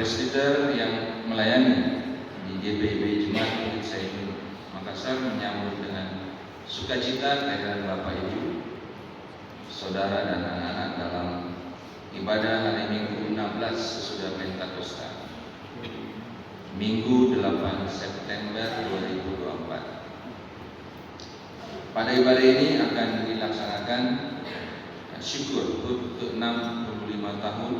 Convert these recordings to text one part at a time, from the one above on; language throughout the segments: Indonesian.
Presiden yang melayani di GPIB Jemaat Bukit Saidin Makassar menyambut dengan sukacita kehadiran Bapak Ibu, saudara dan anak-anak dalam ibadah hari Minggu 16 sesudah Pentakosta, Minggu 8 September 2024. Pada ibadah ini akan dilaksanakan syukur HUT ke-65 tahun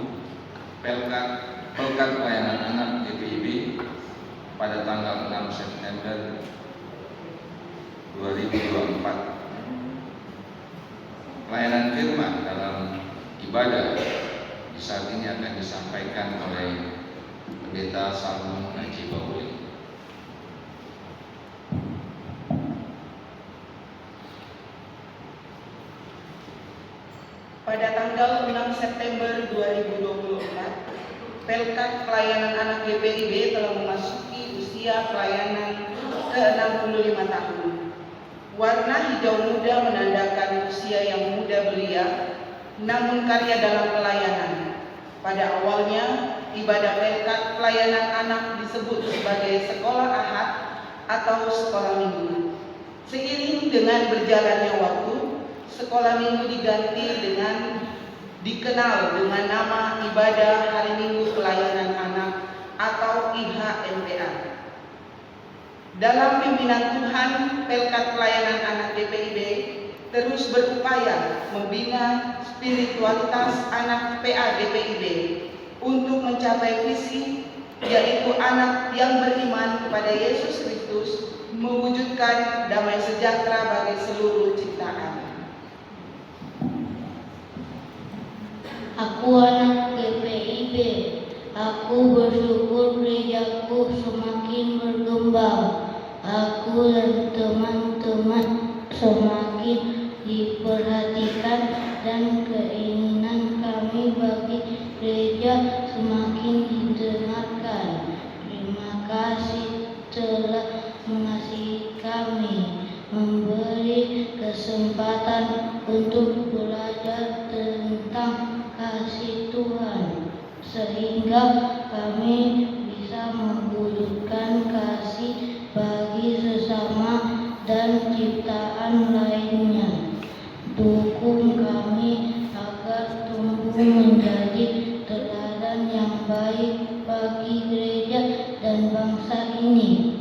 Pelkat Pelayanan Anak GPIB pada tanggal 6 September 2024. Pelayanan firman dalam ibadah di saat ini akan disampaikan oleh Pendeta Salmon Haji Bauli. Pada tanggal 6 September 2024, Pelkat Pelayanan Anak GPIB telah memasuki usia pelayanan ke-65 tahun. Warna hijau muda menandakan usia yang muda belia, namun karya dalam pelayanan. Pada awalnya, ibadah Pelkat Pelayanan Anak disebut sebagai sekolah ahad atau sekolah minggu. Seiring dengan berjalannya waktu, sekolah minggu dikenal dengan nama ibadah hari Minggu Pelayanan Anak atau IHMPA. Dalam pimpinan Tuhan, Pelkat Pelayanan Anak GPIB terus berupaya membina spiritualitas anak PA GPIB untuk mencapai visi, yaitu anak yang beriman kepada Yesus Kristus, mewujudkan damai sejahtera bagi seluruh ciptaan. Aku anak GPIB, aku bersyukur gerejaku semakin berkembang. Aku dan teman-teman semakin diperhatikan dan keinginan kami bagi gereja semakin didengarkan. Terima kasih telah mengasihi kami, memberi kesempatan untuk belajar tentang kasih Tuhan, sehingga kami bisa mewujudkan kasih bagi sesama dan ciptaan lainnya. Dukung kami agar tumbuh menjadi teladan yang baik bagi gereja dan bangsa ini.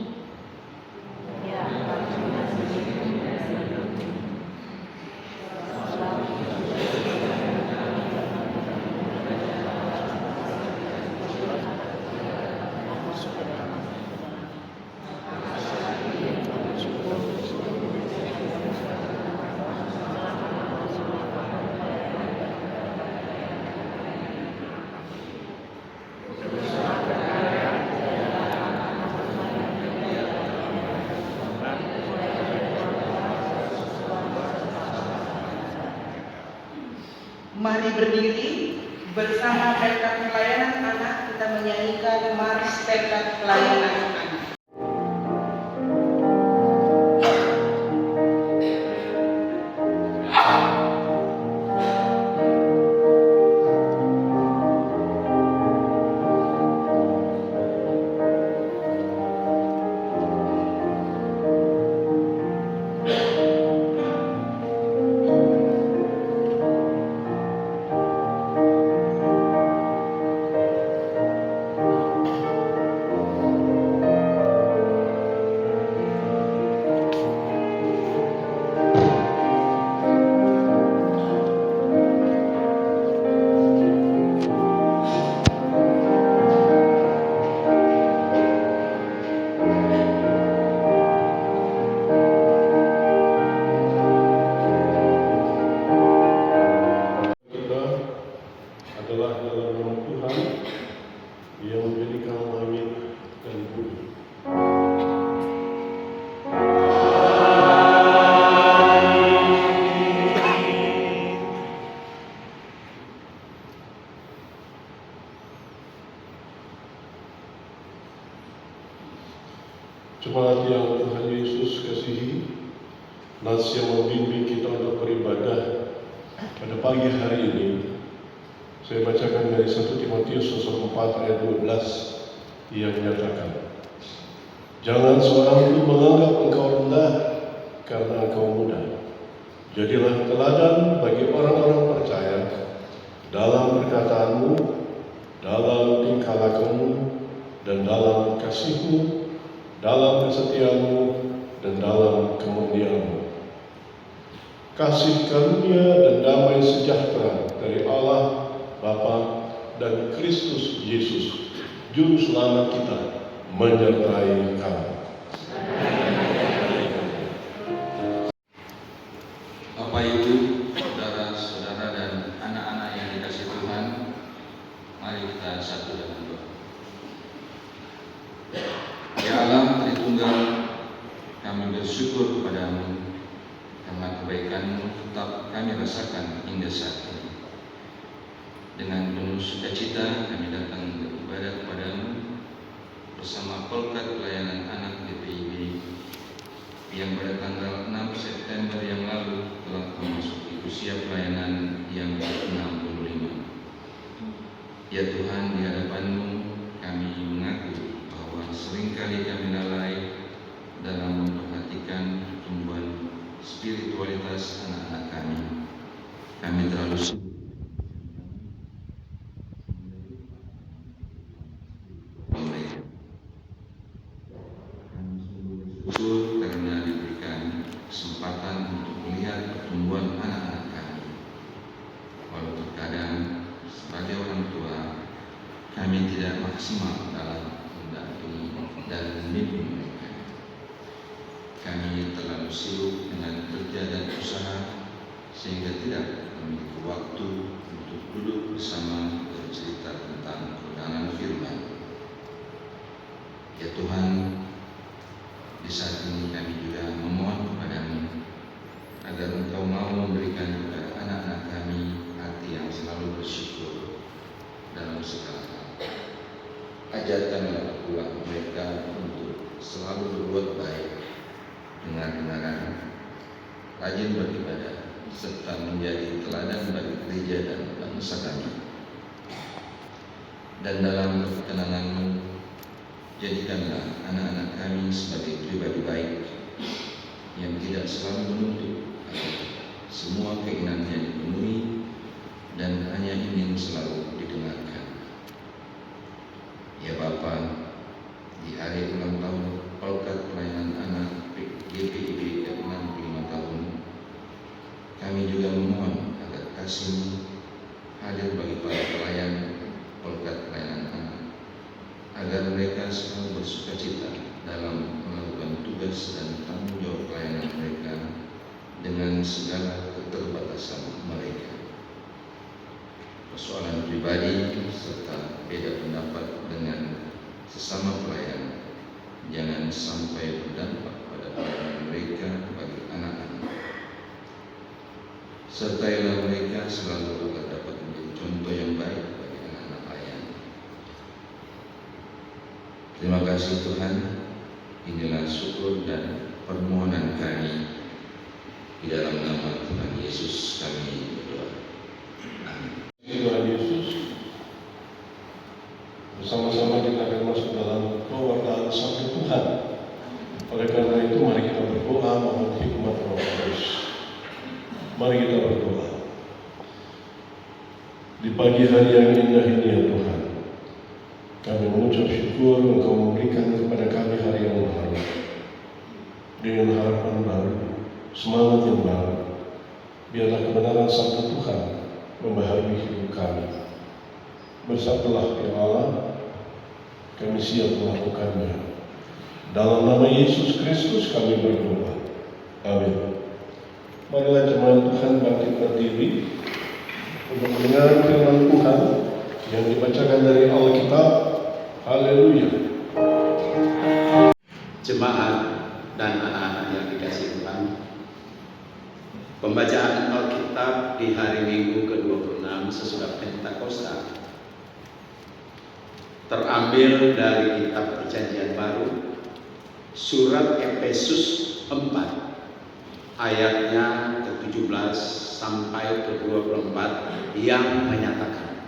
Mari berdiri bersama Pelkat Pelayanan Anak, kita menyanyikan Mars Pelkat Pelayanan Anak. Jemaat yang Tuhan Yesus kasihi, nas yang membimbing kita untuk beribadah pada pagi hari ini Saya bacakan dari 1 Timotius pasal 4 ayat 12 yang menyatakan, jangan seorang itu menganggap engkau rendah karena engkau muda. Jadilah teladan bagi orang-orang percaya dalam perkataanmu, dalam tingkah lakumu, dan dalam kasihmu, dalam kesetiaanmu, dan dalam kemurnianmu. Kasih karunia dan damai sejahtera dari Allah Bapa dan Kristus Yesus, Juru Selamat kita, menyertai kamu. Bapak Ibu, saudara-saudara dan anak-anak yang dikasihi Tuhan, mari kita satu dalam doa. Ya Allah Tritunggal, kami bersyukur kepadamu karena kebaikan-Mu tetap kami rasakan hingga saat ini. Dengan penuh sukacita kami datang beribadah kepadamu bersama Pelkat Pelayanan Anak GPIB yang pada tanggal 6 September yang lalu telah memasuki usia pelayanan yang ke-65. Ya Tuhan, di hadapan-Mu kami mengaku bahwa seringkali kami lalai dalam memperhatikan pertumbuhan spiritualitas anak-anak kami. Kami terlalu sibuk bersyukur karena diberikan kesempatan untuk melihat pertumbuhan anak-anak kami. Walau terkadang sebagai orang tua kami tidak maksimal dalam mendampingi dan membimbing mereka. Kami terlalu sibuk dengan kerja dan usaha sehingga tidak memiliki waktu untuk duduk bersama bercerita tentang kebenaran firman. Ya Tuhan, di saat ini kami juga memohon kepadamu agar Engkau mau memberikan kepada anak-anak kami hati yang selalu bersyukur dalam segala hal. Ajarkanlah pula mereka untuk selalu berbuat baik dengan kebenaran, rajin beribadah, serta menjadi teladan bagi gereja dan bangsa kami. Dan dalam ketenangan-Mu, jadikanlah anak-anak kami sebagai pribadi baik yang tidak selalu menuntut agar semua keinginannya dipenuhi dan hanya ingin selalu didengarkan. Ya Bapa, di hari ulang tahun Pelkat Pelayanan Anak GPIB ke-65 tahun, kami juga memohon agar kasih-Mu hadir bagi para pelayan Pelkat Pelayanan Anak, agar mereka selalu bersukacita dalam melakukan tugas dan tanggung jawab pelayanan mereka dengan segala keterbatasan mereka. Persoalan pribadi serta beda pendapat dengan sesama pelayan jangan sampai berdampak pada pelayanan mereka bagi anak-anak. Sertailah mereka selalu agar dapat menjadi contoh yang baik bagi anak-anak pelayan. Terima kasih Tuhan, inilah syukur dan permohonan kami. Di dalam nama Tuhan Yesus kami berdoa. Amin. Tuhan Yesus, bersama-sama kita akan masuk dalam pewartaan Sabda Tuhan. Oleh karena itu, mari kita berdoa mohon hikmat Roh Kudus. Mari kita berdoa. Di pagi hari yang indah ini ya Tuhan, kami mengucap syukur Engkau memberikan kepada kami hari yang baru dengan harapan baru, semangat yang baru. Biarlah kebenaran sabda Tuhan membaharui hidup kami. Bersabdalah ya Allah, kami siap melakukannya. Dalam nama Yesus Kristus kami berdoa. Amin. Marilah jemaat Tuhan bangkit berdiri untuk mendengar firman Tuhan yang dibacakan dari Alkitab. Haleluya. Jemaat dan anak-anak yang dikasihi Tuhan, pembacaan Alkitab di hari Minggu ke-26 sesudah Pentakosta terambil dari kitab Perjanjian Baru, surat Efesus 4 ayatnya ke-17 sampai ke-24 yang menyatakan,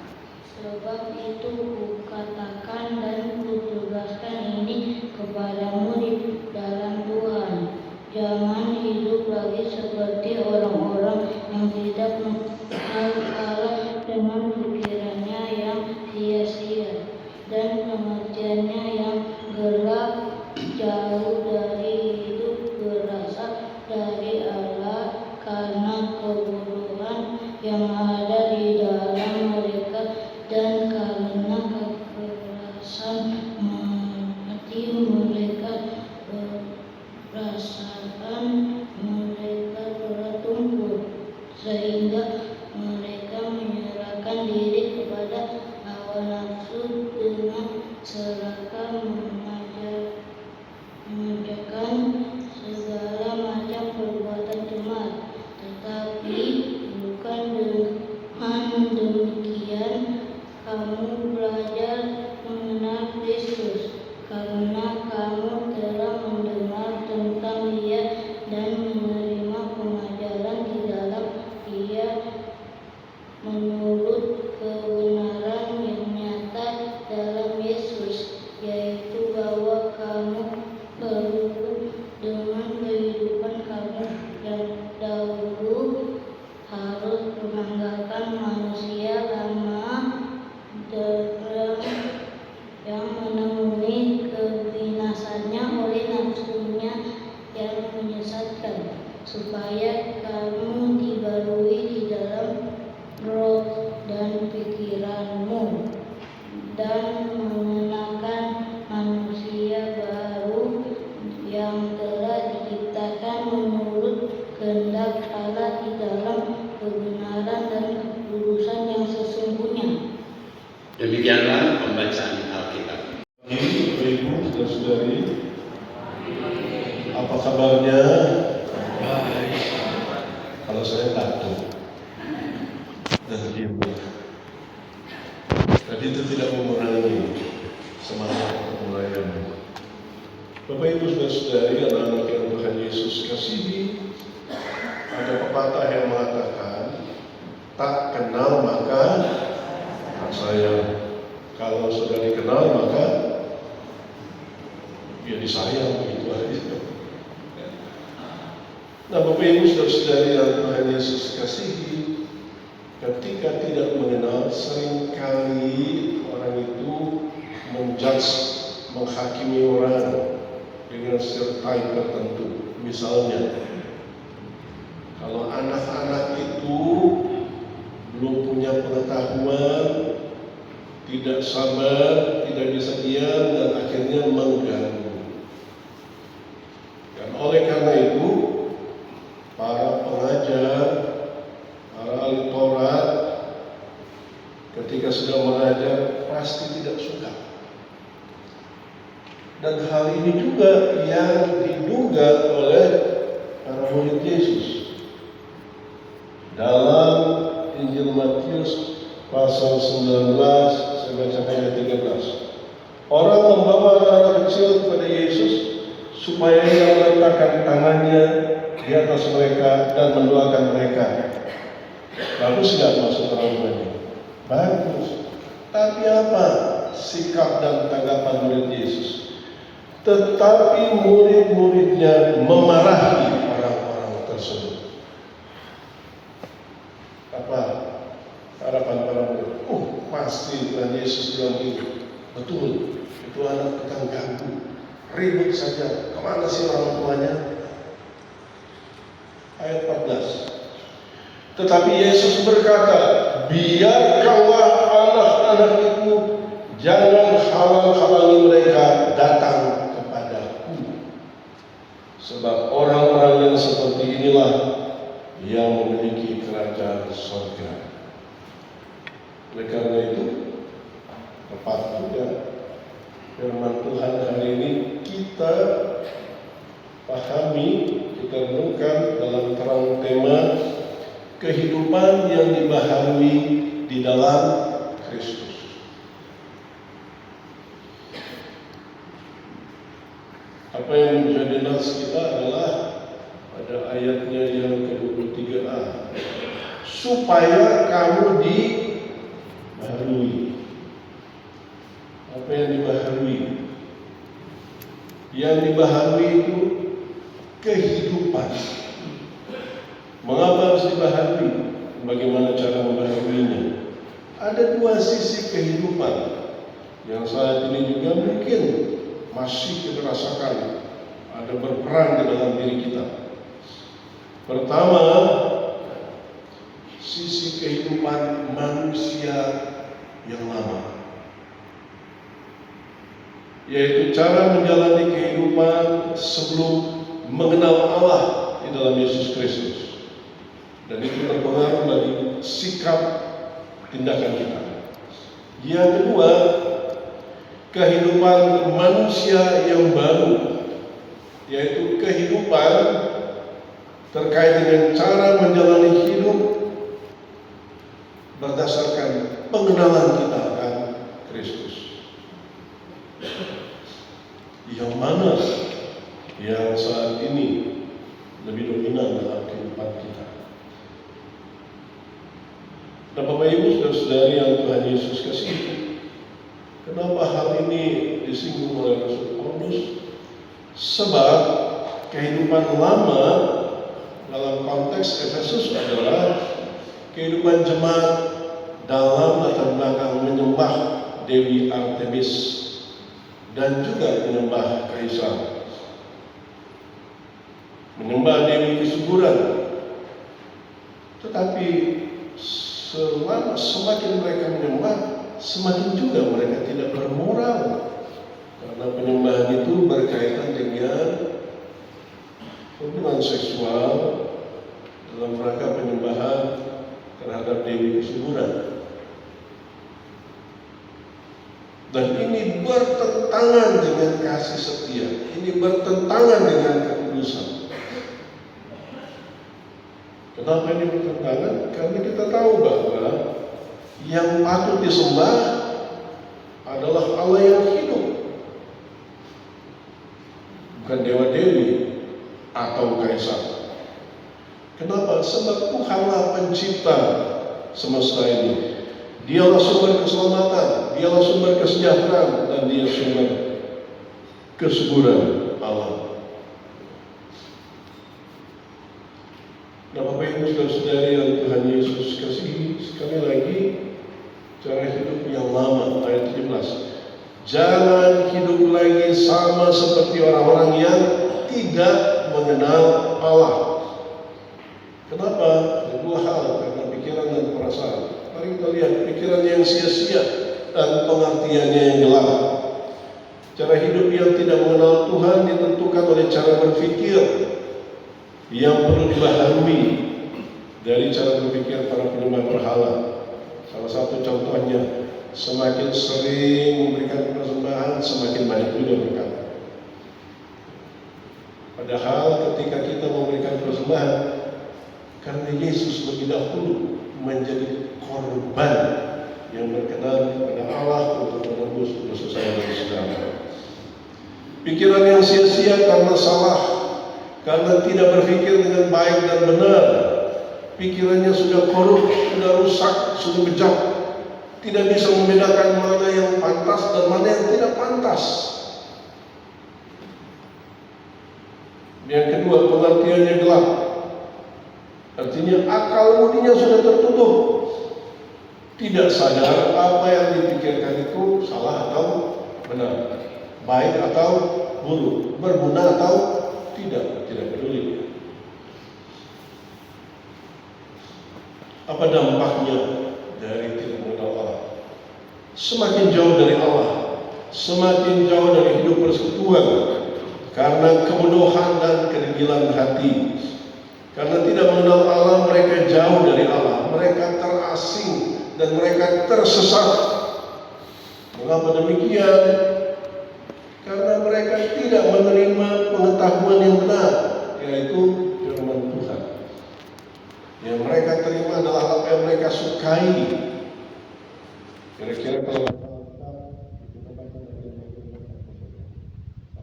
Sebab itu kukatakan dan kutugaskan ini kepadamu di dalam Tuhan. Jangan hidup lagi seperti orang-orang yang tidak mengenal Allah dengan pikirannya yang sia-sia dan pengertiannya yang gelap, jauh dari hidup berasal dari Allah karena kebodohan yang ada di dalam mereka dan karena kekerasan hati mereka. Perasaan mereka bertumpul sehingga mereka menyerahkan diri kepada hawa nafsu dengan serakah mengerjakan segala macam perbuatan cemar. Tetapi bukan dengan demikian kamu belajar mengenal Kristus, karena kamu telah mendengar tentang Dia dan menerima pengajaran di dalam Dia menurut kebenaran yang nyata dalam Yesus, yaitu bahwa kamu perlu dengan kehidupan kamu yang dahulu harus menanggalkan manusia lama yang menemui kebinasannya oleh nafsunya yang menyesatkan, supaya kamu dibarui di dalam roh dan pikiranmu dan mengenakan manusia baru yang telah diciptakan menurut kehendak Allah di dalam kebenaran dan kekudusan yang sesungguhnya. Demikianlah pembacaan Alkitab. Bapak Ibu dan Saudari, apa kabarnya? Baik. Kalau saya takut dan diam. Tadi itu tidak mengurangi semangat pelayanan. Bapak Ibu dan Saudari, anak-anak yang Tuhan Yesus kasihi, ada pepatah yang mengatakan, tak kenal maka tak sayang. Kalau sudah dikenal maka ya disayang, begitu aja. Nah, Bapak Ibu saudara-saudari yang Tuhan Yesus kasihi, ketika tidak mengenal, seringkali orang itu menjudge, menghakimi orang dengan stereotip tertentu. Misalnya, kalau anak-anak itu belum punya pengetahuan, tidak sabar, tidak bisa diam, dan akhirnya mengganggu. Dan oleh karena itu, para pengajar, para ahli Taurat, ketika sudah mengajar, pasti tidak suka. Dan hal ini juga yang diduga oleh para murid Yesus. Dalam Injil Matius pasal 19, saya baca ayat 13. Orang membawa anak kecil kepada Yesus supaya ia meletakkan tangannya di atas mereka dan mendoakan mereka. Bagus nggak maksud orang tuanya? Bagus. Tapi apa sikap dan tanggapan murid Yesus? Tetapi murid-muridnya memarahi orang-orang tersebut. Apa harapan para murid? Pasti Tuhan Yesus bilang gitu. Betul, itu anak tukang ganggu, ribut saja. Kemana sih orang tuanya? Ayat 14. Tetapi Yesus berkata, biarkanlah anak-anak itu, jangan halang-halangi mereka datang kepadaku. Sebab orang-orang yang seperti inilah yang memiliki kerajaan surga. Oleh karena itu, tepat juga firman Tuhan hari ini kita pahami, kita renungkan dalam terang tema kehidupan yang dibaharui di dalam Kristus. Apa yang menjadi nas kita adalah pada ayatnya yang ke-23a, supaya kamu dibaharui. Yang dibaharui itu kehidupan. Mengapa harus dibaharui? Bagaimana cara membaharuinya? Ada dua sisi kehidupan yang saat ini juga mungkin masih kita rasakan, ada berperan di dalam diri kita. Pertama, sisi kehidupan manusia yang lama, yaitu cara menjalani kehidupan sebelum mengenal Allah di dalam Yesus Kristus. Dan itu terpengaruh dari sikap tindakan kita. Yang kedua, kehidupan manusia yang baru, yaitu kehidupan terkait dengan cara menjalani hidup berdasarkan pengenalan kita akan Kristus. Yang mana yang saat ini lebih dominan dalam kehidupan kita? Dan Bapak Ibu Saudara-saudari yang Tuhan Yesus kasihi, kenapa hal ini disinggung oleh Rasul Paulus? Sebab kehidupan lama dalam konteks Efesus adalah kehidupan jemaat dalam latar belakang menyembah Dewi Artemis dan juga menyembah Kaisar, menyembah Dewi Kesuburan. Tetapi semakin mereka menyembah, semakin juga mereka tidak bermoral, karena penyembahan itu berkaitan dengan hubungan seksual dalam rangka penyembahan terhadap Dewi Kesuburan. Dan ini bertentangan dengan kasih setia, ini bertentangan dengan kekudusan. Kenapa ini bertentangan? Karena kita tahu bahwa yang patut disembah adalah Allah yang hidup, bukan dewa-dewi atau kaisar. Kenapa? Sebab Tuhanlah pencipta semesta ini. Dialah sumber keselamatan, dialah sumber kesejahteraan, dan dia sumber kesuburan Allah. Nah, Bapak Ibu Saudara-saudari yang Tuhan Yesus kasihi, sekali lagi cara hidup yang lama, ayat 17. Jangan hidup lagi sama seperti orang-orang yang tidak mengenal Allah. Kenapa? Ada dua hal, karena pikiran dan perasaan. Mari kita lihat pikiran yang sia-sia dan pengertiannya yang gelap. Cara hidup yang tidak mengenal Tuhan ditentukan oleh cara berpikir yang perlu dibaharui dari cara berpikir para penyembah berhala. Salah satu contohnya, semakin sering memberikan persembahan, semakin banyak juga berkat. Padahal ketika kita memberikan persembahan, karena Yesus lebih dahulu menjadi korban yang berkenan kepada Allah untuk menebus dosa saya dan saudara. Pikiran yang sia-sia karena salah, karena tidak berpikir dengan baik dan benar. Pikirannya sudah korup, sudah rusak, sudah bejat. Tidak bisa membedakan mana yang pantas dan mana yang tidak pantas. Yang kedua, pengertiannya gelap. Artinya akal budinya sudah tertutup. Tidak sadar apa yang dipikirkan itu salah atau benar, baik atau buruk, berguna atau tidak peduli. Apa dampaknya dari tidak mengenal Allah? Semakin jauh dari Allah, semakin jauh dari hidup persekutuan, karena kebodohan dan kedegilan hati. Karena tidak mengenal Allah, mereka jauh dari Allah, mereka terasing dan mereka tersesat. Mengapa demikian? Karena mereka tidak menerima pengetahuan yang benar, yaitu firman Tuhan. Yang mereka terima adalah apa yang mereka sukai. Kira-kira kalau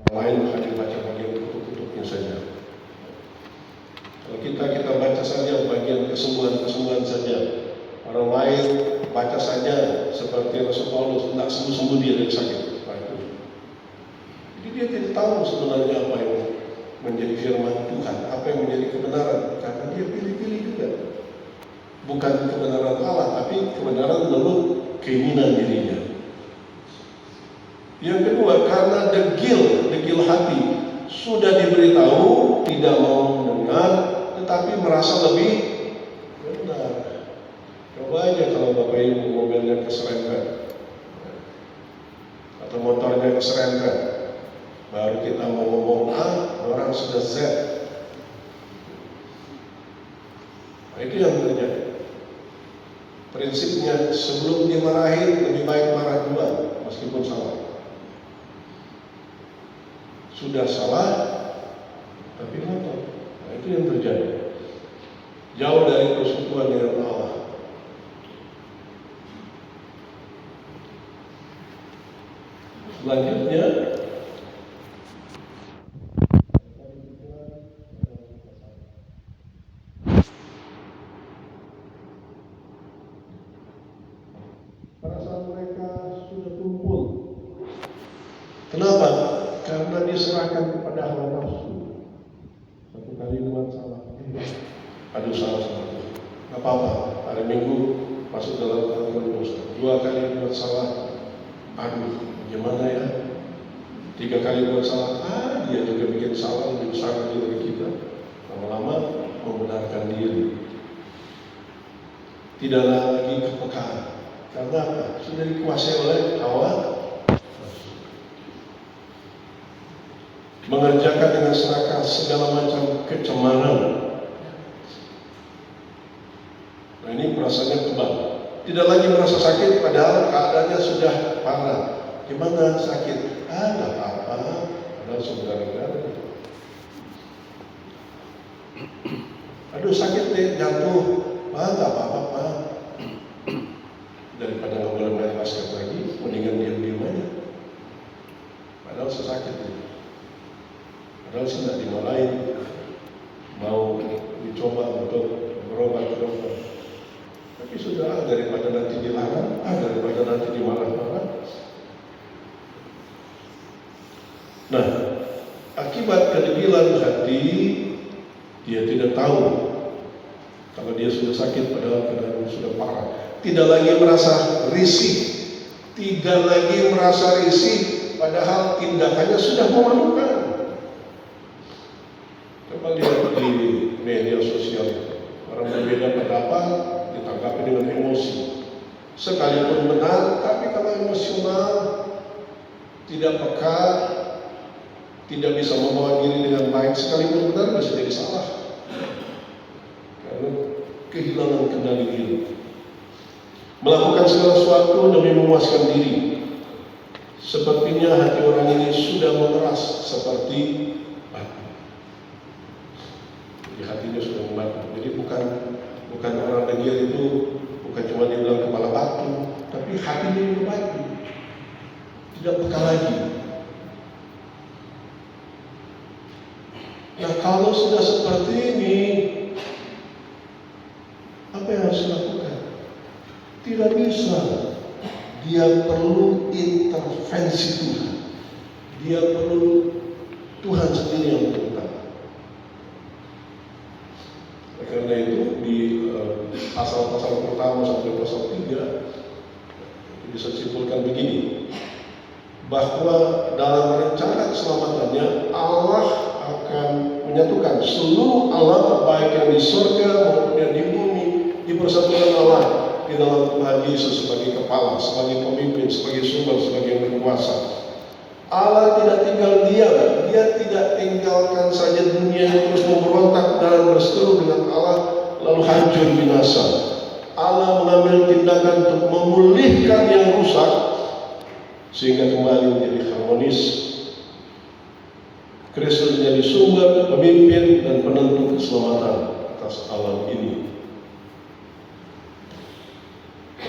orang lain hanya baca bagian kutub-kutubnya saja. Kalau kita baca saja bagian kesembuhan-kesembuhan saja. Orang lain baca saja seperti Rasul Paulus, tidak sembuh-sembuh dia dari sakit. Jadi dia tidak tahu sebenarnya apa yang menjadi firman Tuhan, apa yang menjadi kebenaran, karena dia pilih-pilih juga. Bukan kebenaran Allah, tapi kebenaran menurut keinginan dirinya. Yang kedua, karena degil hati, sudah diberitahu, tidak mau mendengar, tetapi merasa lebih benar. Coba aja kalau Bapak Ibu mobilnya keserempet, atau motornya keserempet, baru kita mau ngomong A, orang sudah Z. Nah, itu yang terjadi. Prinsipnya sebelum dimarahin lebih baik marah duluan, meskipun salah. Sudah salah, tapi ngotot. Nah, itu yang terjadi. Jauh dari persekutuan dengan Allah. Selanjutnya, perasaan mereka sudah tumpul. Kenapa? Karena diserahkan kepada hawa nafsu. Satu kali buat salah, aduh salah. Gak apa-apa, hari Minggu masuk dalam tanggungan dosa. 2 kali buat salah, aduh gimana ya? 3 kali buat salah, dia juga bikin salah lebih besar lagi dari kita. Lama-lama membenarkan diri. Tidak lagi kepekaan. Karena apa? Sudah dikuasai oleh hawa. Mengerjakan dengan serakah segala macam kecemaran. Nah, ini perasaannya kebal. Tidak lagi merasa sakit, padahal keadaannya sudah parah. Gimana sakit? Nggak apa-apa. Padahal saudara-saudara. Aduh sakit deh, jatuh. Nggak apa-apa, Pak. Daripada nggak boleh main basket lagi, mendingan diam-diam aja. Padahal sesakit itu. Padahal saya tidak dimarahin, mau dicoba untuk berobat. Tapi sudah, daripada nanti dilarang, daripada nanti dimarah-marah. Nah, akibat kedegilan hati, dia tidak tahu kalau dia sudah sakit, padahal keadaan sudah parah. Tidak lagi merasa risih, padahal tindakannya sudah memalukan. Coba lihat di media sosial, orang berbeda pendapat ditanggapi dengan emosi. Sekalipun benar, tapi kalau emosional, tidak peka, tidak bisa membawa diri dengan baik, sekalipun benar bisa jadi salah. Karena kehilangan kendali diri. Melakukan segala sesuatu demi memuaskan diri. Sepertinya hati orang ini sudah mengeras seperti batu. Jadi hatinya sudah membatu. Jadi bukan orang degil itu bukan cuma dibilang kepala batu, tapi hatinya juga batu. Tidak peka lagi. Nah, kalau sudah seperti ini, apa yang harus dilakukan? Tidak bisa. Dia perlu intervensi Tuhan. Dia perlu Tuhan sendiri yang bergerak. Karena itu di pasal-pasal pertama sampai pasal 3 bisa disimpulkan begini, bahwa dalam rencana keselamatannya Allah akan menyatukan seluruh alam, baik yang di surga maupun yang di bumi, dipersatukan Allah di dalam Tuhan Yesus sebagai kepala, sebagai pemimpin, sebagai sumber, sebagai yang berkuasa. Allah tidak tinggal diam, Dia tidak tinggalkan saja dunia yang terus memberontak dan berseteru dengan Allah lalu hancur binasa. Allah mengambil tindakan untuk memulihkan yang rusak sehingga kembali menjadi harmonis. Kristus menjadi sumber, pemimpin, dan penentu keselamatan atas alam ini.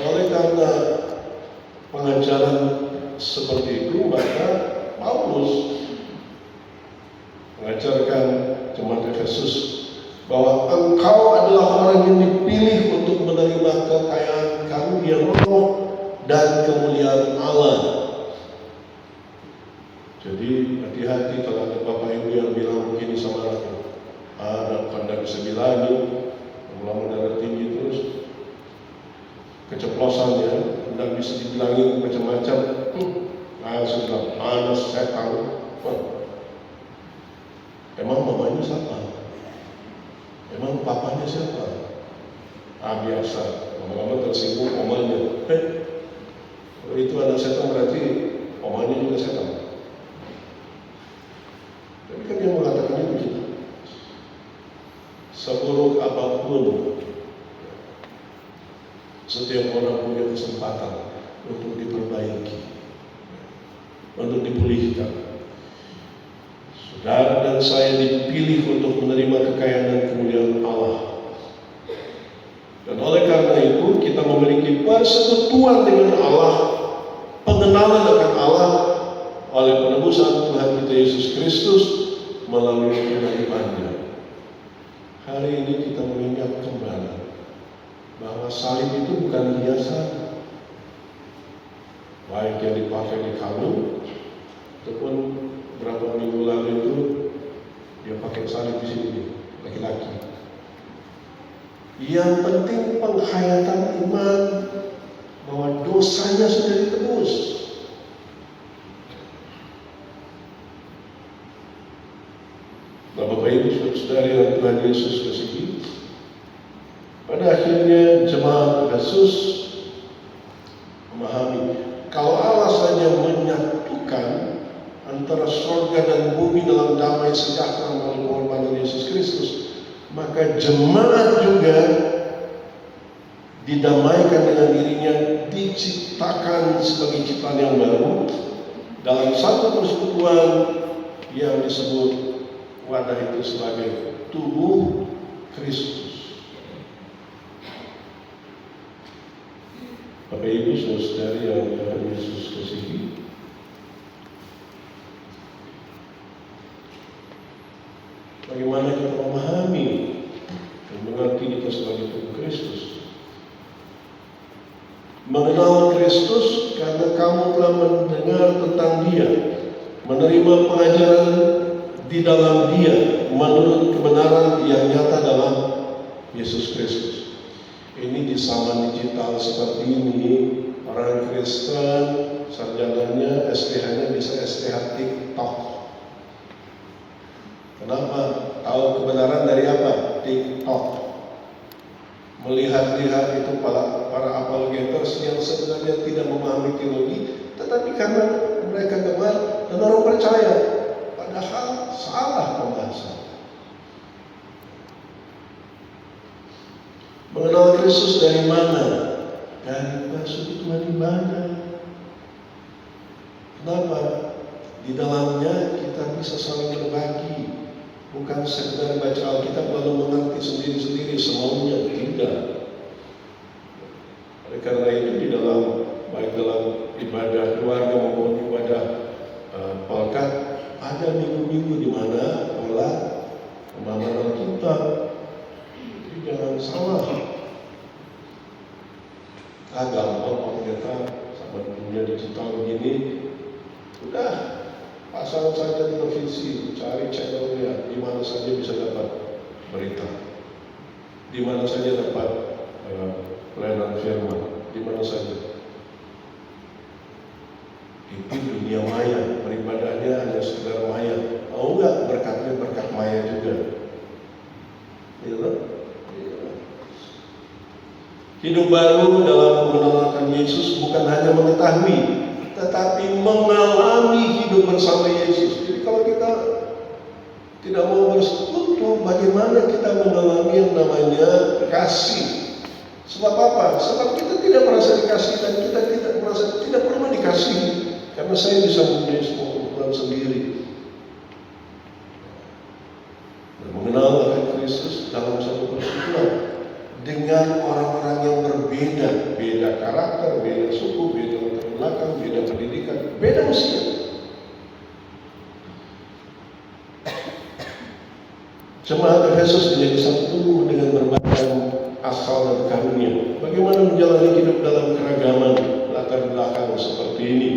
Oleh karena pengajaran seperti itu, maka Paulus mengajarkan jemaat Efesus bahwa engkau adalah orang yang dipilih untuk menerima kekayaan karunia roh dan kemuliaan Allah. Jadi hati-hati tidak bisa bilangin, lama-lama darah tinggi terus, keceplosannya tidak bisa dibilangin macam-macam. Sudah panas, setan. Emang mamanya siapa? Emang papanya siapa? Biasa, lama-lama tersinggung omanya. Kalau itu anak setan berarti omanya juga setan. Tapi kan dia mengatakannya begitu. Seburuk apapun, setiap orang punya kesempatan untuk diperbaiki, untuk dipulihkan. Saudara dan saya dipilih untuk menerima kekayaan dan kemuliaan Allah. Dan oleh karena itu kita memiliki persekutuan dengan Allah, pengenalan akan Allah oleh penebusan Tuhan kita Yesus Kristus melalui kehidupannya. Hari ini kita mengingat kembali bahwa salib itu bukan hiasan, baik yang dipakai di kalung ataupun berapa minggu lalu itu dia pakai salib di sini, laki-laki. Yang penting penghayatan iman bahwa dosanya sudah ditebus. Nah, Bapak Ibu Saudara yang Tuhan Yesus kasihi, pada akhirnya jemaat Efesus memahami kalau Allah saja menyatukan antara surga dan bumi dalam damai sejahtera melalui pengorbanan Yesus Kristus, maka jemaat juga didamaikan dengan dirinya, diciptakan sebagai ciptaan yang baru dalam satu persekutuan yang disebut wadah itu sebagai tubuh Kristus. Bapak Ibu Saudari yang Tuhan Yesus kasihi, bagaimana kita memahami dan mengerti kita sebagai tubuh Kristus? Mengenal Kristus karena kamu telah mendengar tentang Dia, menerima pengajaran di dalam Dia menurut kebenaran yang nyata dalam Yesus Kristus. Ini di zaman digital seperti ini, orang Kristen sarjananya, STH-nya bisa STH TikTok. Kenapa? Tahu kebenaran dari apa? TikTok. Melihat-lihat itu para apologeters yang sebenarnya tidak memahami teologi, tetapi karena mereka gemar dan orang percaya, padahal salah pembahasan. Mengenal Kristus dari mana? Dari persekutuan ibadah. Kenapa? Di dalamnya kita bisa saling berbagi, bukan sekedar baca Alkitab lalu mengerti sendiri-sendiri semaunya, tidak. Oleh karena itu di dalam baik dalam ibadah keluarga maupun ibadah pelkat ada minggu-minggu di mana pola pemahaman Alkitab. Jadi jangan salah. Gampang ternyata sama dunia digital begini. Udah, pasang saja televisi, cari channelnya, di mana saja bisa dapat berita, di mana saja dapat pelayanan firman, di mana saja. Itu dunia maya, beribadahnya hanya sekedar maya. Mau nggak berkatnya berkat maya juga? Hidup baru dalam mengenalkan Yesus bukan hanya mengetahui, tetapi mengalami hidup bersama Yesus. Jadi kalau kita tidak mau bersekutu, bagaimana kita mengalami yang namanya kasih? Sebab apa? Sebab kita tidak merasa dikasih dan kita tidak merasa tidak perlu dikasih, karena saya bisa mempunyai semua kebutuhan sendiri. Dan mengenal akan Kristus dalam satu persekutuan dengan orang-orang yang berbeda, beda karakter, beda suku, beda latar belakang, beda pendidikan, beda usia. Jemaat Efesus menjadi satu tubuh dengan berbagai asal dan karunia. Bagaimana menjalani hidup dalam keragaman latar belakang seperti ini?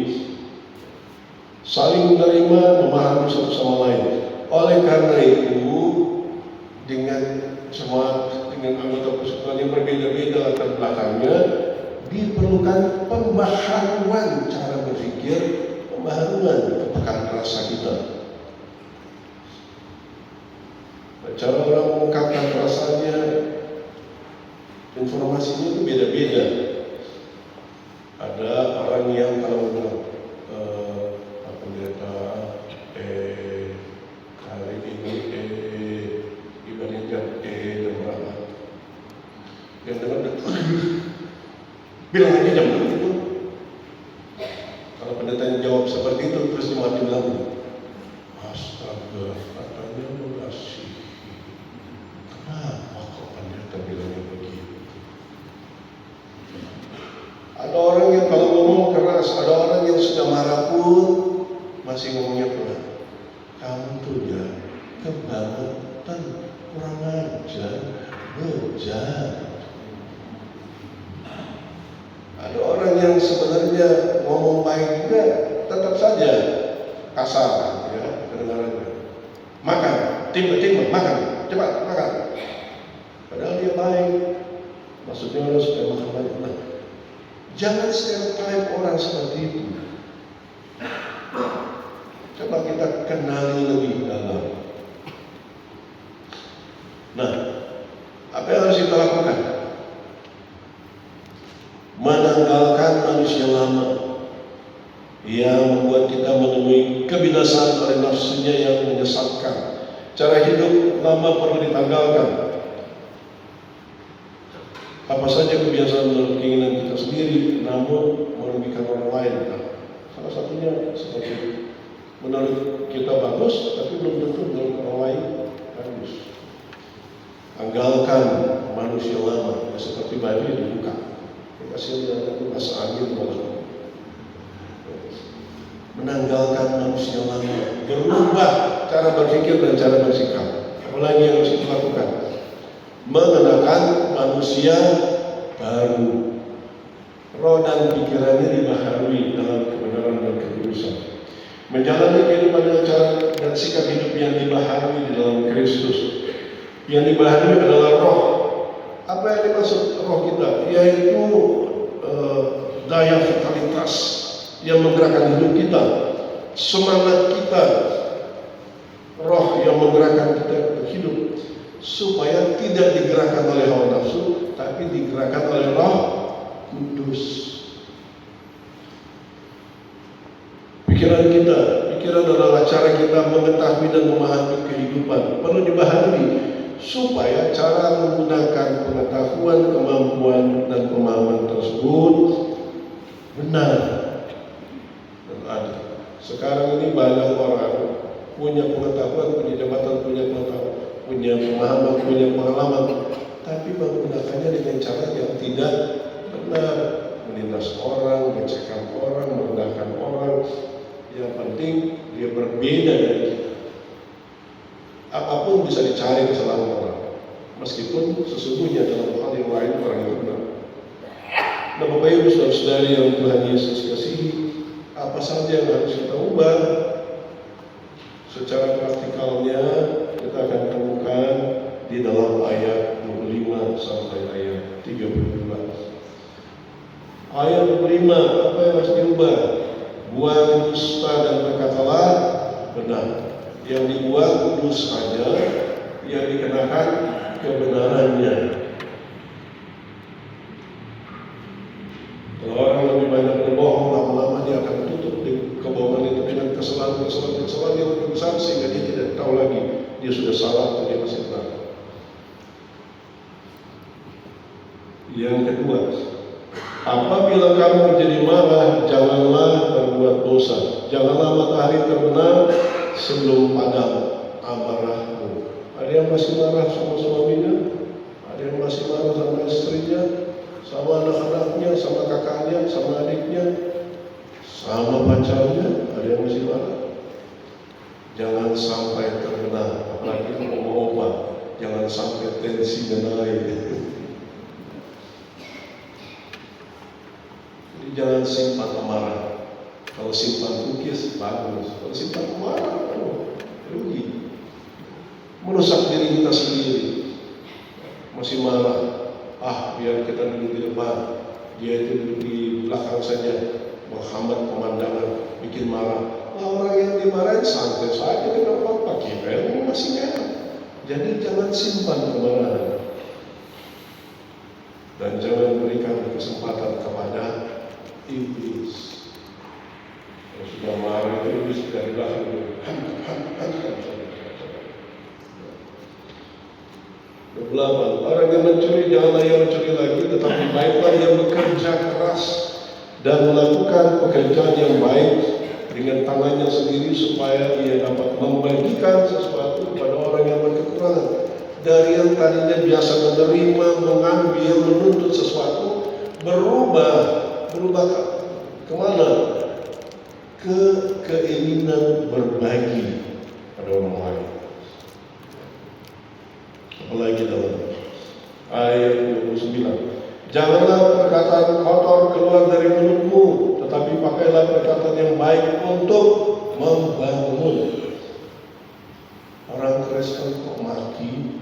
Saling menerima, memahami satu sama lain. Oleh karena itu, dengan semua dengan anggota persekutuan yang berbeda-beda latar belakangnya, diperlukan pembaharuan cara berpikir, pembaharuan kepekaan rasa kita. Cara orang mengungkapkan perasaannya, informasinya itu beda-beda. Ada orang yang kalau hari ini dibandingkan dan berapa yang dengar bilang aja jam itu. Kalau pendetanya jawab seperti itu terus dimati bilang, astaga, katanya mengasihi. Kenapa kok pendeta bilangnya begitu? Ada orang yang kalau ngomong keras, ada orang yang sudah marah pun masih ngomongnya pelan. Kamu tuh ya kebangetan, kurang ajar, bejat. Ada orang yang sebenarnya ngomong baik juga, tetap saja kasar, ya kedengarannya. Makan, timba, makan, cepat makan. Padahal dia baik, maksudnya orang supaya makan banyak. Nah, jangan stereotype orang seperti itu. Coba kita kenali lebih dalam. Nah, apa yang harus kita lakukan? Menanggalkan manusia lama yang membuat kita menemui kebinasaan oleh nafsunya yang menyesatkan. Cara hidup lama perlu ditanggalkan. Apa saja kebiasaan menurut keinginan kita sendiri, namun merugikan orang lain. Salah satunya seperti menurut kita bagus, tapi belum tentu menurut orang lain bagus. Tanggalkan manusia lama, ya seperti baju dibuka. Kasih lihat bahasa angin malah. Menanggalkan manusia lama, berubah cara berpikir dan cara bersikap. Apalagi yang harus kita lakukan? Mengenakan manusia baru. Roh dan pikirannya dibaharui dalam kebenaran dan kekudusan. Menjalani kehidupan dengan cara dan sikap hidup yang dibaharui di dalam Kristus. Yang dibaharui adalah roh. Apa yang dimaksud roh kita? Yaitu daya vitalitas yang menggerakkan hidup kita, semangat kita, roh yang menggerakkan kita hidup, supaya tidak digerakkan oleh hawa nafsu, tapi digerakkan oleh Roh Kudus. Pikiran adalah cara kita mengetahui dan memahami kehidupan, perlu dibaharui supaya cara menggunakan pengetahuan, kemampuan, dan pemahaman tersebut benar dan adil. Sekarang ini banyak orang punya pengetahuan, punya jabatan, punya pengetahuan, punya pemahaman, punya pengalaman, tapi menggunakannya dengan cara yang tidak benar, menindas orang, melecehkan orang, merendahkan orang. Yang penting dia berbeda dari kita. Apapun bisa dicari kesalahan orang, meskipun sesungguhnya dalam hal yang lain orang itu benar. Nah, Bapak Ibu saudara-saudari yang Tuhan Yesus kasihi, apa saja yang harus kita ubah? Secara praktikalnya kita akan temukan di dalam ayat 25 sampai ayat 32. Ayat 25, apa yang harus diubah? Buang dusta dan berkatalah benar. Yang dibuang dustanya, yang dikenakan kebenarannya. Kalau orang lebih banyak berbohong, lama-lama dia akan tutup di kebohongan itu dengan kesalahan yang lebih besar, sehingga dia tidak tahu lagi dia sudah salah atau dia masih benar. Yang kedua, apabila kamu menjadi marah, janganlah berbuat dosa. Janganlah matahari terbenam sebelum padam amarahmu. Ada yang masih marah sama suaminya, ada yang masih marah sama istrinya, sama anak-anaknya, sama kakaknya, sama adiknya, sama pacarnya, ada yang masih marah. Jangan sampai terbenam, apalagi opa-opa, jangan sampai tensinya naik. Jadi jangan simpan amarah. Kalau simpan kukis bagus, kalau simpan amarah rugi, merusak diri kita sendiri. dia itu duduk di belakang saja, menghambat pemandangan, bikin marah. Nah, orang yang dimarahin santai saja, tidak apa-apa, kita ini masih kaya. Jadi jangan simpan kemarahan dan jangan berikan kesempatan kepada iblis. Kalau sudah marah itu iblis dari belakang hantam. 28. Orang yang mencuri janganlah ia mencuri lagi, tetapi baiklah ia bekerja keras dan melakukan pekerjaan yang baik dengan tangannya sendiri supaya ia dapat membagikan sesuatu kepada orang yang berkekurangan. Dari yang tadinya biasa menerima, mengambil, menuntut sesuatu, berubah kemana? Ke keinginan berbagi pada orang lain. Apalagi dalam ayat 29. Janganlah perkataan kotor keluar dari mulutmu, tetapi pakailah perkataan yang baik untuk membangun. Orang Kristen kok maki?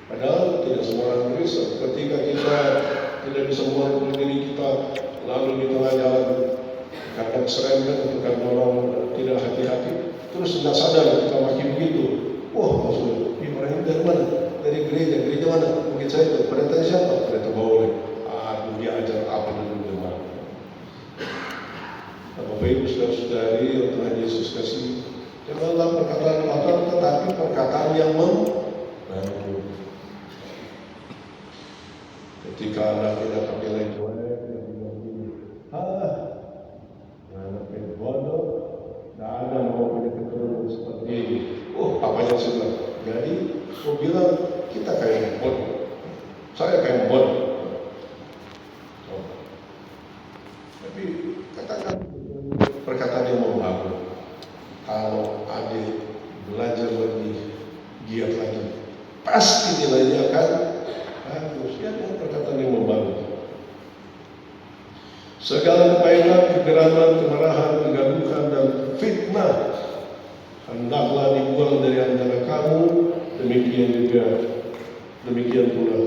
Padahal tidak semua orang Kristen. Ketika kita tidak bisa mengontrol diri kita, lalu di tengah jalan kadang serempet untuk orang tidak hati-hati, terus tidak sadar kita maki begitu. Wah, maksudnya, ini orang ini dari mana? Dari gereja mana? Mungkin saya itu, pendeta siapa? Pendeta boleh. Dia ajar apa dulu jemaat. Bapak Ibu saudara-saudari yang Tuhan Yesus kasih, janganlah perkataan kotor, tetapi perkataan yang membangun. Ketika anak tidak pakai nilai jelek, dia bilang begini, anak yang bodoh, tidak ada mau punya keturunan seperti ini. Papanya sudah. Jadi, aku bilang kita kayak bodoh. Saya kayak bodoh. Tapi katakan perkataan yang membangun. Kalau adik belajar lebih giat lagi, pasti nilainya akan bagus. Ya, perkataan yang membangun. Segala kepainan, kegeraman, kemarahan, kegaduhan, dan fitnah hendaklah dibuang dari antara kamu, demikian pula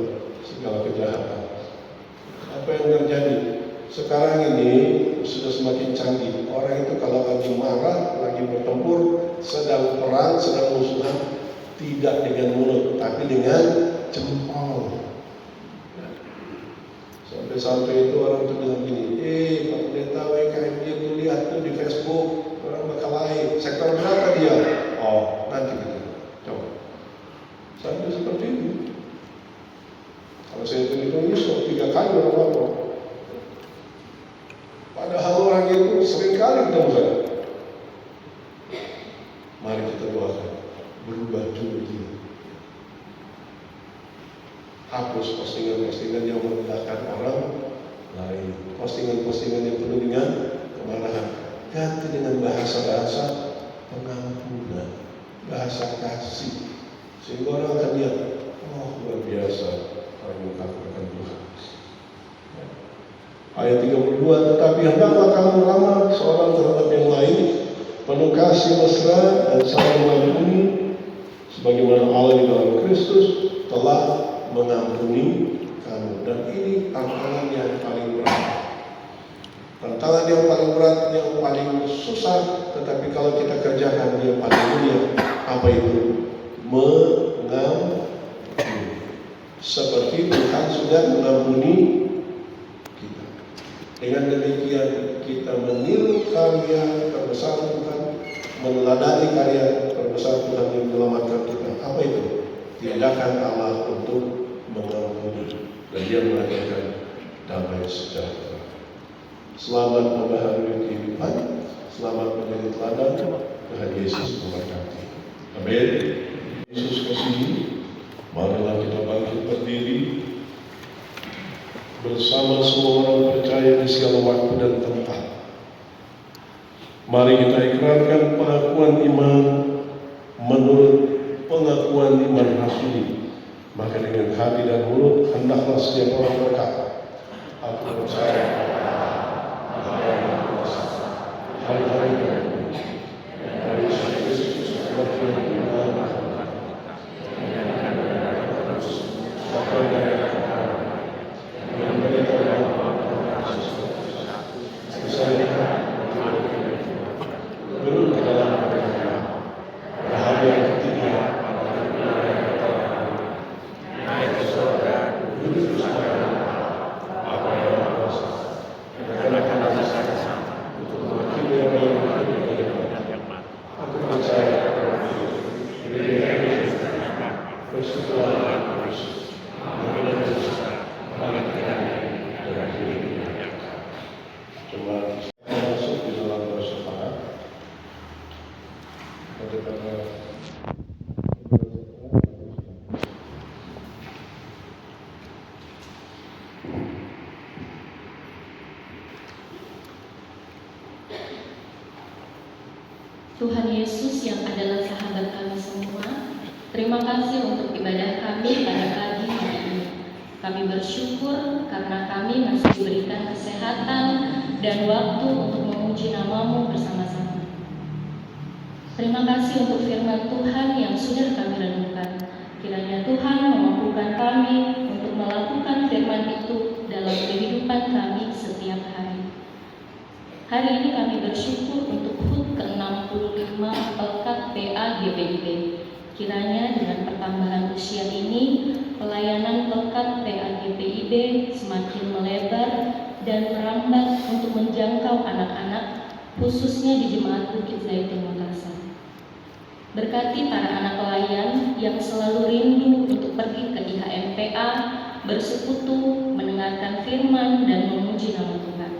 segala kejahatan. Apa yang terjadi? Sekarang ini sudah semakin canggih. Orang itu kalau lagi marah, lagi bertempur, sedang perang, sedang musuhan, tidak dengan mulut, tapi dengan jempol. Sampai-sampai itu orang itu bilang gini, Pak Pendeta WKMJ itu lihat tuh di Facebook, orang Makalai, sektor berapa dia? Oh, nanti kita coba. Sampai seperti itu. Kalau saya hitung-hitung ini 3 kali orang lapor. Padahal orang itu sering kali ketemu saya. Mari kita doakan, berubah juga dia. Hapus postingan-postingan yang merendahkan orang lain, postingan-postingan yang penuh dengan kemarahan. Ganti dengan bahasa-bahasa pengampunan, bahasa kasih, sehingga orang akan lihat, oh luar biasa orang yang takut akan Tuhan. Ayat 32, tetapi hendaklah kamu ramah seorang terhadap yang lain, penuh kasih mesra dan saling mengampuni, sebagaimana Allah di dalam Kristus telah mengampuni kamu. Dan ini tantangan yang paling berat. Tantangan yang paling berat, yang paling susah, tetapi kalau kita kerjakan dia paling mulia. Apa itu? Mengampuni. Seperti Tuhan sudah mengampuni kita. Dengan demikian kita meniru karya terbesar Tuhan, meneladani karya terbesar Tuhan yang menyelamatkan kita. Apa itu? Tindakan Allah untuk mengampuni, dan dia melahirkan damai sejahtera. Selamat membaharui kehidupan, selamat menjadi teladan. Tuhan Yesus memberkati. Amin. Yesus kasih, marilah kita bangkit berdiri bersama semua orang percaya di segala waktu dan tempat. Mari kita ikrarkan pengakuan iman menurut pengakuan iman rasuli. Maka dengan hati dan mulut hendaklah setiap orang berkata, aku percaya hari-hari dari Yesus Kristus sebagai Tuhan, Terima kasih untuk ibadah kami pada pagi hari ini. Kami bersyukur karena kami masih diberikan kesehatan dan waktu untuk memuji nama-Mu bersama-sama. Terima kasih untuk firman Tuhan yang sudah kami renungkan. Kiranya Tuhan memampukan kami untuk melakukan firman itu dalam kehidupan kami setiap hari. Hari ini kami bersyukur untuk HUT ke-65 Pelkat PA GPIB. Kiranya dengan pertambahan usia ini, pelayanan Pelkat PA GPIB semakin melebar dan merambat untuk menjangkau anak-anak, khususnya di Jemaat Bukit Zaitun Makassar. Berkati para anak pelayan yang selalu rindu untuk pergi ke IHMPA, bersekutu, mendengarkan firman, dan memuji nama Tuhan.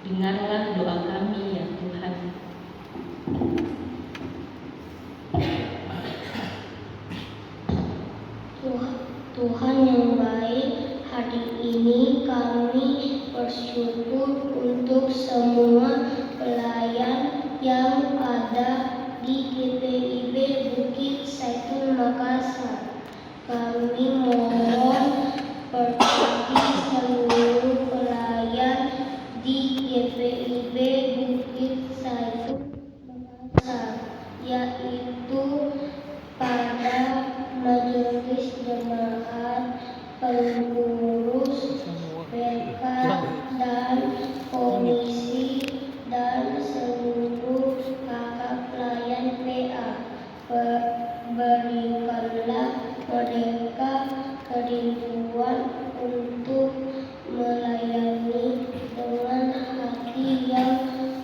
Dengarlah doa kami ya Tuhan. Tuhan yang baik, hari ini kami bersyukur untuk semua pelayan yang ada di GPIB Bukit Zaitun Makassar. Kami mohon berkati seluruh pelayan di GPIB Bukit Zaitun Makassar, yaitu pada majelis jemaat, pengurus, PK dan komisi, dan seluruh kakak pelayan PA. Berikanlah mereka kerinduan untuk melayani dengan hati yang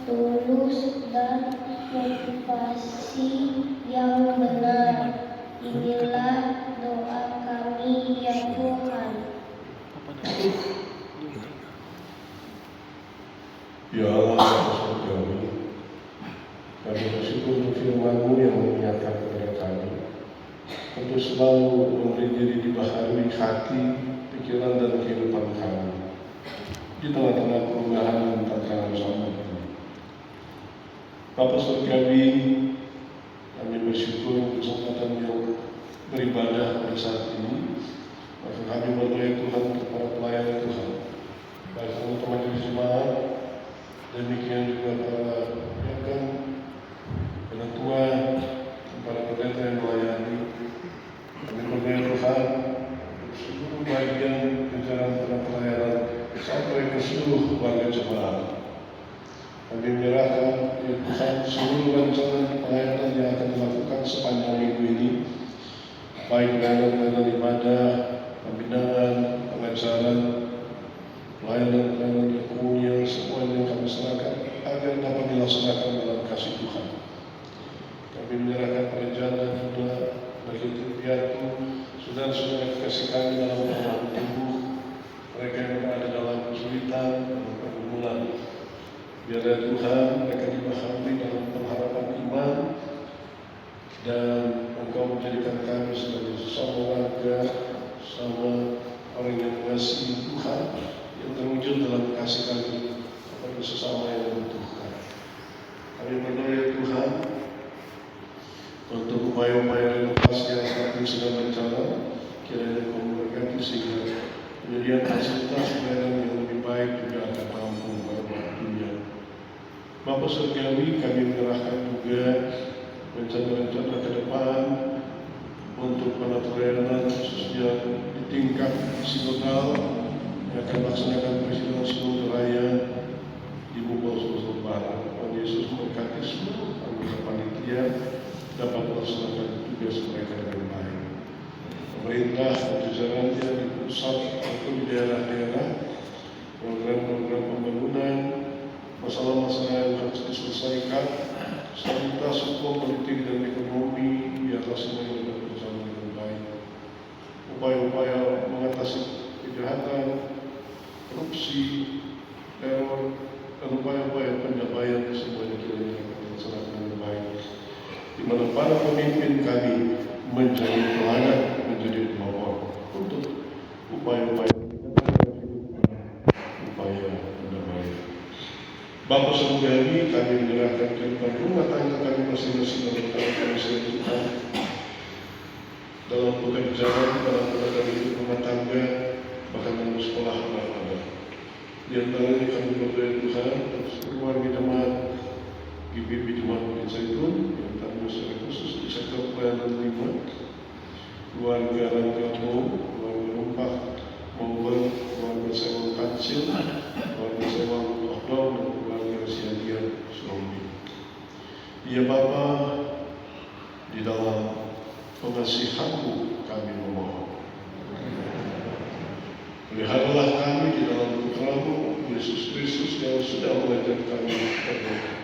tulus dan motivasi yang benar. Inilah doa kami ya Tuhan. Ya Allah, Bapa Surgawi, kami bersyukur untuk firman-Mu yang mengingatkan kepada kami untuk selalu memberi diri dibaharui hati, pikiran, dan kehidupan kami di tengah-tengah perubahan dan tantangan zaman ini. Bapa Surgawi, kami bersyukur untuk kesempatan yang beribadah pada saat ini. Maka kami berdoa Tuhan kepada pelayan Tuhan, baik teman-teman di jemaat, demikian juga para rekan, ketua, para pendeta yang melayani. Kami berdoa Tuhan untuk seluruh bagian jajaran pelayanan sampai ke seluruh warga jemaat. Kami menyerahkan ya Tuhan seluruh rancangan pelayanan yang akan dilakukan sepanjang minggu ini, baik pelayanan ibadah, pembinaan, pengajaran, pelayanan komunian, semuanya kami serahkan agar dapat dilaksanakan dalam kasih Tuhan. Kami menyerahkan rencana juga bagi Tipiatu, saudara-saudara kasih kami dalam tubuh, mereka yang berada dalam kesulitan, dalam pergumulan. Biarlah Tuhan mereka dipahami dalam pengharapan iman, dan Engkau menjadikan kami sebagai sesama warga, sama orang yang mengasihi Tuhan, yang terwujud dalam kasih kami kepada sesama yang membutuhkan. Kami berdoa ya Tuhan untuk upaya-upaya renovasi yang saat ini sedang berjalan, kiranya Engkau memberkati sehingga penyediaan fasilitas pelayanan yang lebih baik juga akan rampung pada waktunya. Bapa Surgawi, kami menyerahkan juga rencana-rencana ke depan untuk para pelayanan khususnya di tingkat sinodal yang akan melaksanakan Persidangan Sinode Raya di Bogor, Sulawesi Barat. Tuhan Yesus memberkati seluruh anggota panitia dapat melaksanakan tugas mereka dengan baik. Pemerintah dan jajarannya di pusat maupun di daerah-daerah, program-program pembangunan, masalah-masalah yang harus diselesaikan, stabilitas hukum, politik, dan ekonomi biarlah semuanya dapat berjalan dengan baik. Upaya-upaya mengatasi kejahatan, korupsi, teror, dan upaya-upaya pencapaian semuanya kiranya dapat dilaksanakan dengan baik. Di mana para pemimpin kami menjadi teladan, menjadi pelopor untuk upaya-upaya pendamaian. Bapa Surgawi, kami menyerahkan kehidupan rumah tangga kami masing-masing dalam tangan Tuhan. dalam pekerjaan, dalam hidup rumah tangga, bahkan dalam sekolah anak-anak. Di antaranya kami berdoa Tuhan untuk seluruh jemaat GBB Jemaat Bukit Zaitun yang tamu secara khusus di sektor pelayanan 5, keluarga Rangkamo, keluarga Rumpah, maupun keluarga Sewang Kancil, keluarga Sewang Odong, dan keluarga Siadian Surombi. Ya Bapa, di dalam pengasihan-Mu kami memohon. Peliharalah kami di dalam putra-Mu Yesus Kristus yang sudah mengajar kami berdoa.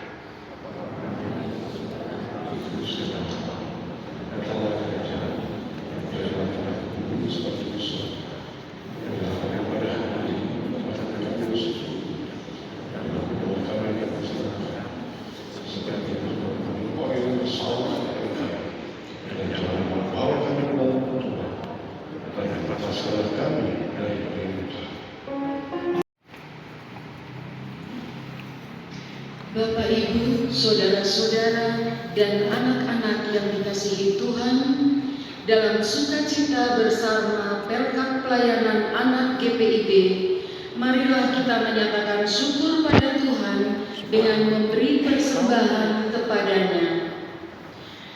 Bapak, Ibu, saudara-saudara, dan anak-anak yang dikasihi Tuhan, dalam sukacita bersama Pelkat Pelayanan Anak GPIB, marilah kita menyatakan syukur pada Tuhan dengan memberi persembahan kepada-Nya.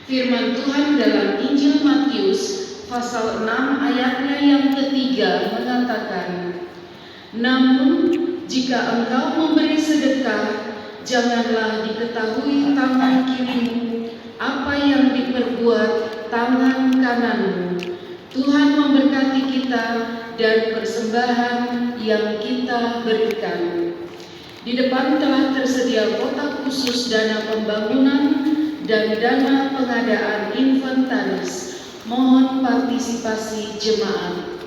Firman Tuhan dalam Injil Matius pasal 6 ayatnya yang ketiga mengatakan, "Namun jika engkau memberi sedekah, janganlah diketahui tangan kirimu apa yang diperbuat tangan kananmu." Tuhan memberkati kita dan persembahan yang kita berikan. Di depan telah tersedia kotak khusus dana pembangunan dan dana pengadaan inventaris. Mohon partisipasi jemaat.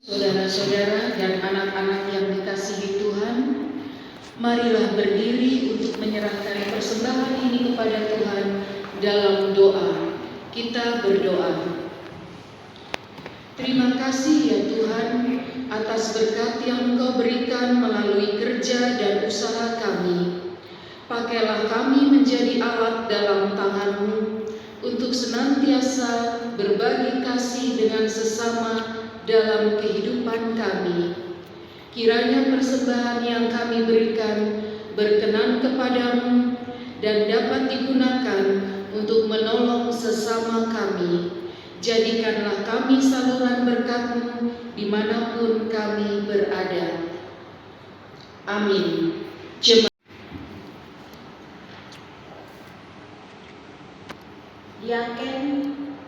Saudara-saudara dan anak-anak yang dikasihi Tuhan, marilah berdiri untuk menyerahkan persembahan ini kepada Tuhan dalam doa. Kita berdoa. Terima kasih ya Tuhan atas berkat yang Engkau berikan melalui kerja dan usaha kami. Pakailah kami menjadi alat dalam tangan-Mu untuk senantiasa berbagi kasih dengan sesama dalam kehidupan kami. Kiranya persembahan yang kami berikan berkenan kepadamu dan dapat digunakan untuk menolong sesama kami. Jadikanlah kami saluran berkat-Mu dimanapun kami berada. Amin. Diaken,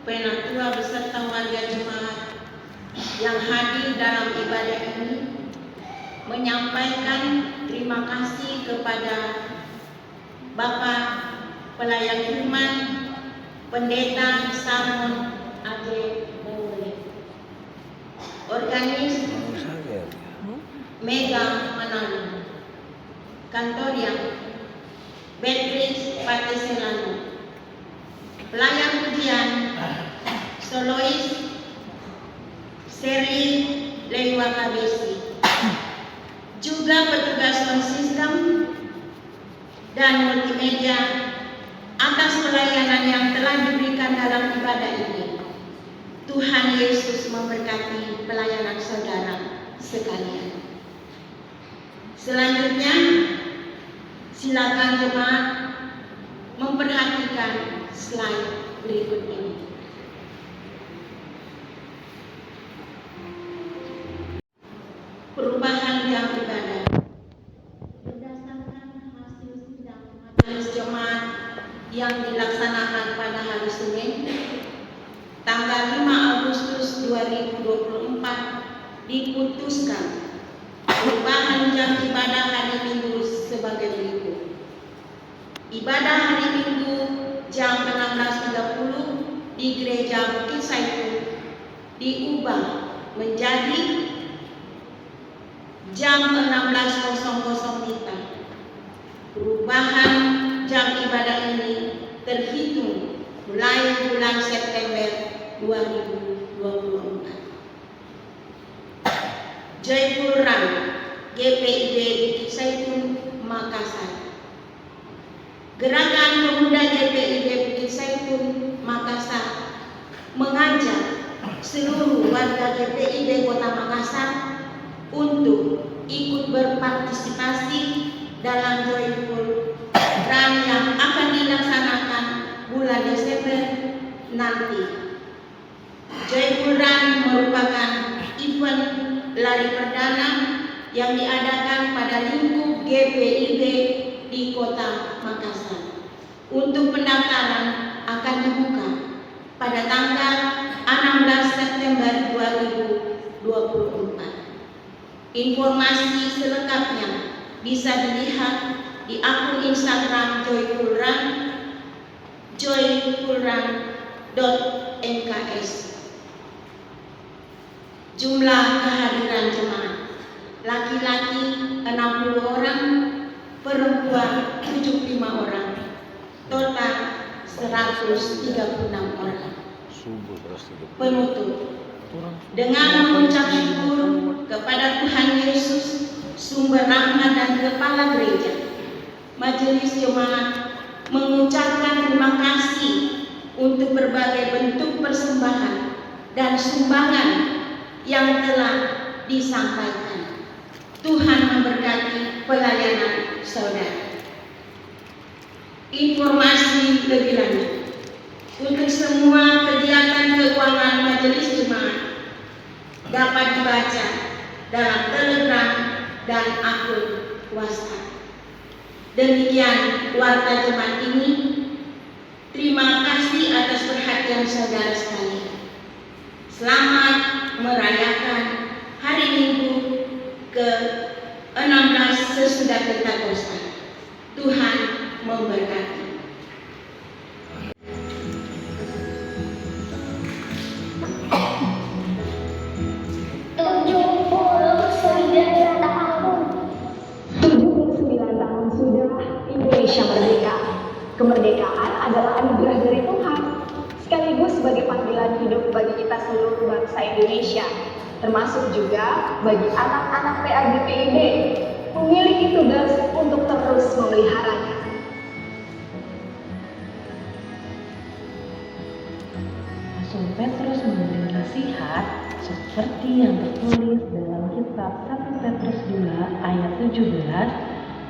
penatua beserta warga jemaat yang hadir dalam ibadah ini menyampaikan terima kasih kepada Bapak Pelayan Firman Pendeta Salmon Ade Bowe, Organis Mega Manado, Kantoria Beatrice Patiselano, Pelayan Pujian Solois Seri Lewa Kabesi, juga petugas sound system dan multimedia atas pelayanan yang telah diberikan dalam ibadah ini. Tuhan Yesus memberkati pelayanan saudara sekalian. Selanjutnya, silakan jemaat memperhatikan slide berikut ini. Perubahan jam ibadah. Berdasarkan hasil sidang majelis jemaat yang dilaksanakan pada hari Senin, tanggal 5 Agustus 2024, diputuskan perubahan jam ibadah hari Minggu sebagai berikut. Ibadah hari Minggu jam 16.30 di Gereja Bukit Zaitun diubah menjadi jam 16.00 WITA. Perubahan jam ibadah ini terhitung mulai bulan September 2024. Joyful Run GPIB Bukit Zaitun Makassar. Gerakan Pemuda GPIB Bukit Zaitun Makassar mengajak seluruh warga GPIB Kota Makassar untuk ikut berpartisipasi dalam Joyful Run yang akan dilaksanakan bulan Desember nanti. Joyful Run merupakan event lari perdana yang diadakan pada lingkup GPIB di Kota Makassar. Untuk pendaftaran akan dibuka pada tanggal 16 September 2024. Informasi selengkapnya bisa dilihat di akun Instagram Joyful Run, joyfulrun.nks. Jumlah kehadiran jemaah laki-laki 60 orang, perempuan 75 orang, total 136 orang. Penutup dengan mengucap syukur kepada Tuhan Yesus, sumber rahmat dan kepala gereja, Majelis Jemaat mengucapkan terima kasih untuk berbagai bentuk persembahan dan sumbangan yang telah disampaikan. Tuhan memberkati pelayanan saudara. Informasi lebih lanjut untuk semua kegiatan keuangan Majelis Jemaat dapat dibaca dalam Telegram dan akun WhatsApp. Demikian warta jemaat ini. Terima kasih atas perhatian saudara sekalian. Selamat merayakan hari Minggu ke-16 sesudah Pentakosta. Tuhan memberkati. 79 tahun sudah Indonesia merdeka. Kemerdekaan adalah anugerah dari Tuhan, sekaligus sebagai panggilan hidup bagi kita seluruh bangsa Indonesia, termasuk juga bagi anak-anak PAGPIB, memiliki tugas untuk terus memeliharanya. Rasul Petrus memberi nasihat seperti yang tertulis dalam kitab 1 Petrus 2 ayat 17,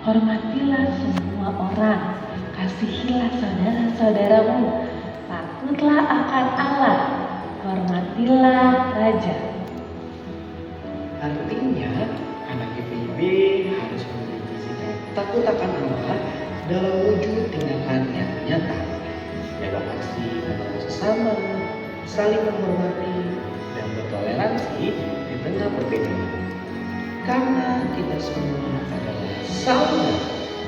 hormatilah semua orang, kasihilah saudara-saudaramu, takutlah akan Allah, hormatilah Raja. Artinya, anak GPIB harus memiliki sikap takut akan Allah dalam wujud tindakan yang nyata, dalam aksi menolong sesama, saling menghormati, dan bertoleransi di tengah perbedaan. Karena kita semua adalah saudara.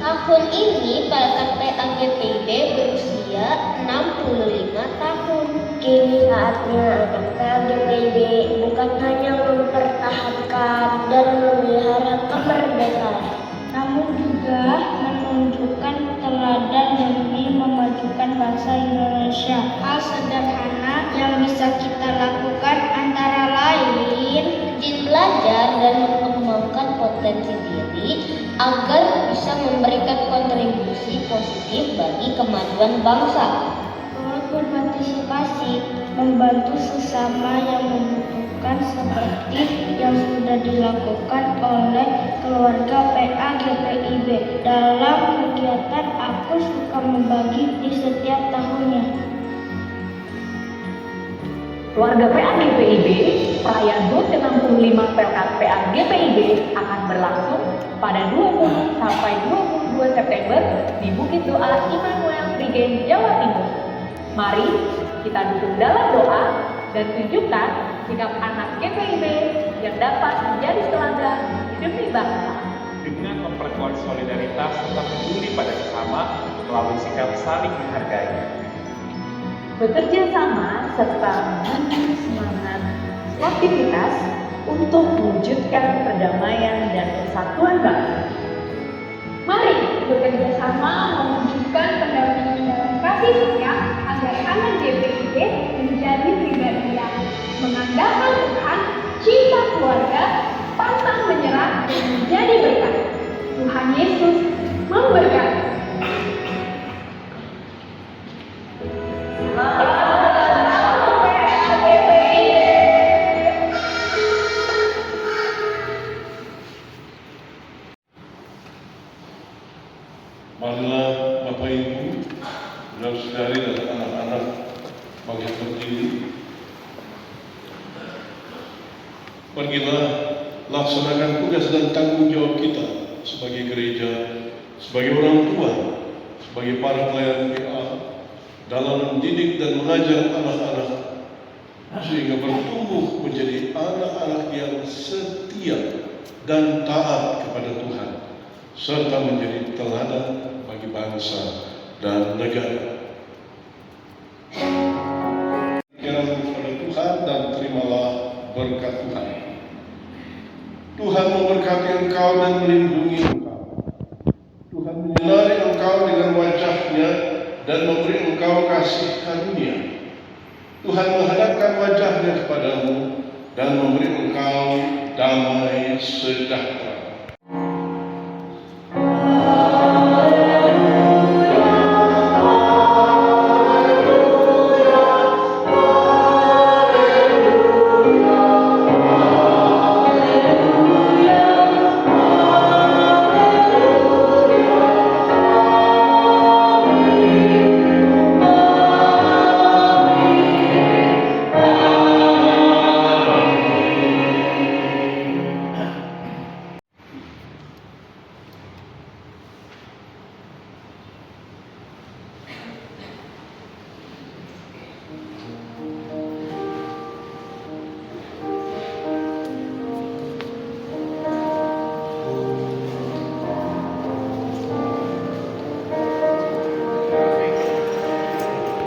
Tahun ini Pelkat PAGPIB berusia 65 tahun. Kini saatnya anak PAGPIB bukan hanya mempertahankan dan memelihara kemerdekaan, namun juga menunjukkan teladan demi memajukan bangsa Indonesia. Hal sederhana yang bisa kita lakukan antara lain rajin belajar dan mengembangkan potensi diri agar bisa memberikan kontribusi positif bagi kemajuan bangsa. Berpartisipasi, membantu sesama yang membutuhkan seperti yang sudah dilakukan oleh keluarga PAGPIB. Dalam kegiatan Aku Suka Membagi di setiap tahunnya. Keluarga PAGPIB, perayaan HUT ke-65 Pelkat PAGPIB akan berlangsung pada 20 sampai 22 September di Bukit Doa Immanuel Prigen, Jawa Timur. Mari kita dukung dalam doa dan tunjukkan sikap anak GPIB yang dapat menjadi teladan demi bangsa. Dengan memperkuat solidaritas serta peduli pada sesama melalui sikap saling menghargai. Bekerja sama serta menanam semangat aktivitas untuk mewujudkan perdamaian dan persatuan bangsa. Mari bekerja sama mewujudkan pendampingan dalam kasih sayang agar anak GPIB menjadi pribadi yang mengandalkan Tuhan, cinta keluarga, pantang menyerah dan menjadi berkat. Tuhan Yesus memberkati. Pergilah, laksanakan tugas dan tanggung jawab kita sebagai gereja, sebagai orang tua, sebagai para pelayan PA dalam mendidik dan mengajar anak-anak sehingga bertumbuh menjadi anak-anak yang setia dan taat kepada Tuhan serta menjadi teladan bagi bangsa dan negara. Kiranya kepada Tuhan dan terimalah berkat Tuhan. Tuhan memberkati engkau dan melindungi engkau. Tuhan menyinari engkau dengan wajah-Nya dan memberi engkau kasih karunia. Tuhan menghadapkan wajah-Nya kepadamu dan memberi engkau damai sejahtera.